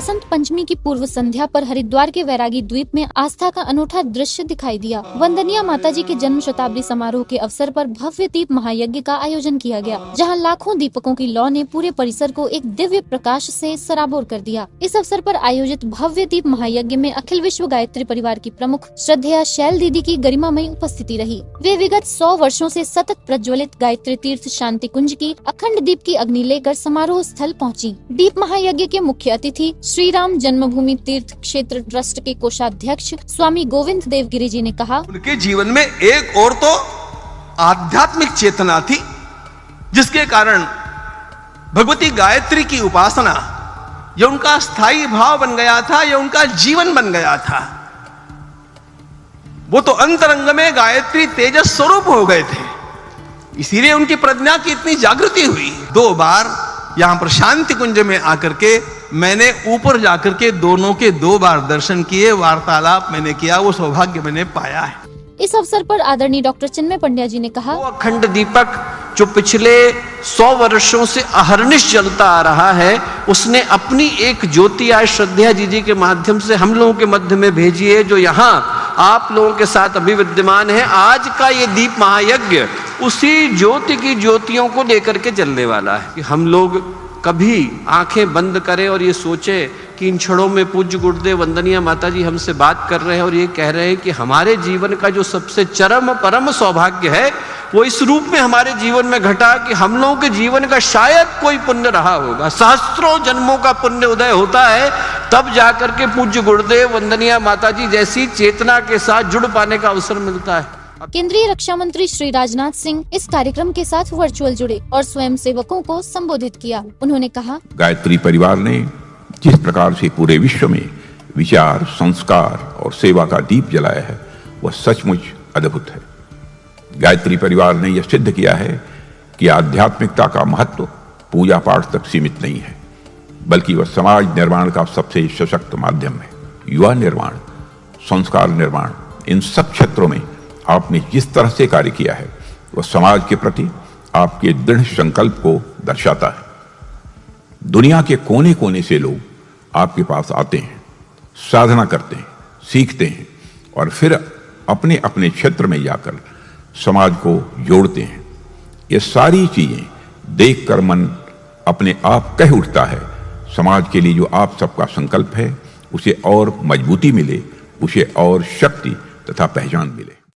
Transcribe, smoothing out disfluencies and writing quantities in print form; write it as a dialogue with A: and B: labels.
A: बसंत पंचमी की पूर्व संध्या पर हरिद्वार के वैरागी द्वीप में आस्था का अनूठा दृश्य दिखाई दिया। वंदनीय माताजी के जन्म शताब्दी समारोह के अवसर पर भव्य दीप महायज्ञ का आयोजन किया गया, जहां लाखों दीपकों की लौ ने पूरे परिसर को एक दिव्य प्रकाश से सराबोर कर दिया। इस अवसर पर आयोजित भव्य दीप महायज्ञ में अखिल विश्व गायत्री परिवार की प्रमुख श्रद्धेया शैल दीदी की गरिमामयी उपस्थिति रही। वे विगत 100 वर्षों से सतत प्रज्वलित गायत्री तीर्थ शांति कुंज की अखंड दीप की अग्नि लेकर समारोह स्थल पहुंची। दीप महायज्ञ के मुख्य अतिथि श्री राम जन्मभूमि तीर्थ क्षेत्र ट्रस्ट के कोषाध्यक्ष स्वामी गोविंद देव गिरी जी ने कहा,
B: उनके जीवन में एक और तो आध्यात्मिक चेतना थी, जिसके कारण भगवती गायत्री की उपासना ये उनका स्थायी भाव बन गया था, ये उनका जीवन बन गया था। वो तो अंतरंग में गायत्री तेजस स्वरूप हो गए थे, इसीलिए उनकी प्रज्ञा की इतनी जागृति हुई। 2 बार यहां पर शांति कुंज में आकर के मैंने ऊपर जाकर के दोनों के 2 बार दर्शन किए, वार्तालाप मैंने किया, वो सौभाग्य मैंने पाया है।
A: इस अवसर पर आदरणीय डॉक्टर चिन्मय पंड्या जी ने कहा,
C: वो अखंड दीपक जो पिछले 100 वर्षों से अहर्निश जलता आ रहा है, उसने अपनी एक ज्योति आज श्रद्धेया जी के माध्यम से हम लोगों के मध्य में भेजी है, जो यहाँ आप लोगों के साथ अभी विद्यमान है। आज का ये दीप महायज्ञ उसी ज्योति की ज्योतियों को लेकर के चलने वाला है कि हम लोग कभी आंखें बंद करें और ये सोचे कि इन क्षणों में पूज्य गुरुदेव वंदनीय माता जी हमसे बात कर रहे हैं और ये कह रहे हैं कि हमारे जीवन का जो सबसे चरम परम सौभाग्य है वो इस रूप में हमारे जीवन में घटा कि हम लोगों के जीवन का शायद कोई पुण्य रहा होगा, सहस्त्रों जन्मों का पुण्य उदय होता है, तब जाकर के पूज्य गुरुदेव वंदनीय माता जी जैसी चेतना के साथ जुड़ पाने का अवसर मिलता है।
A: केंद्रीय रक्षा मंत्री श्री राजनाथ सिंह इस कार्यक्रम के साथ वर्चुअल जुड़े और स्वयं सेवकों को संबोधित किया। उन्होंने कहा,
D: गायत्री परिवार ने जिस प्रकार से पूरे विश्व में विचार, संस्कार और सेवा का दीप जलाया है वह सचमुच अद्भुत है। गायत्री परिवार ने यह सिद्ध किया है कि आध्यात्मिकता का महत्व पूजा पाठ तक सीमित नहीं है, बल्कि वह समाज निर्माण का सबसे सशक्त माध्यम है। युवा निर्माण, संस्कार निर्माण, इन सब क्षेत्रों में आपने जिस तरह से कार्य किया है वह समाज के प्रति आपके दृढ़ संकल्प को दर्शाता है। दुनिया के कोने कोने से लोग आपके पास आते हैं, साधना करते हैं, सीखते हैं और फिर अपने अपने क्षेत्र में जाकर समाज को जोड़ते हैं। ये सारी चीजें देखकर मन अपने आप कह उठता है, समाज के लिए जो आप सबका संकल्प है उसे और मजबूती मिले, उसे और शक्ति तथा पहचान मिले।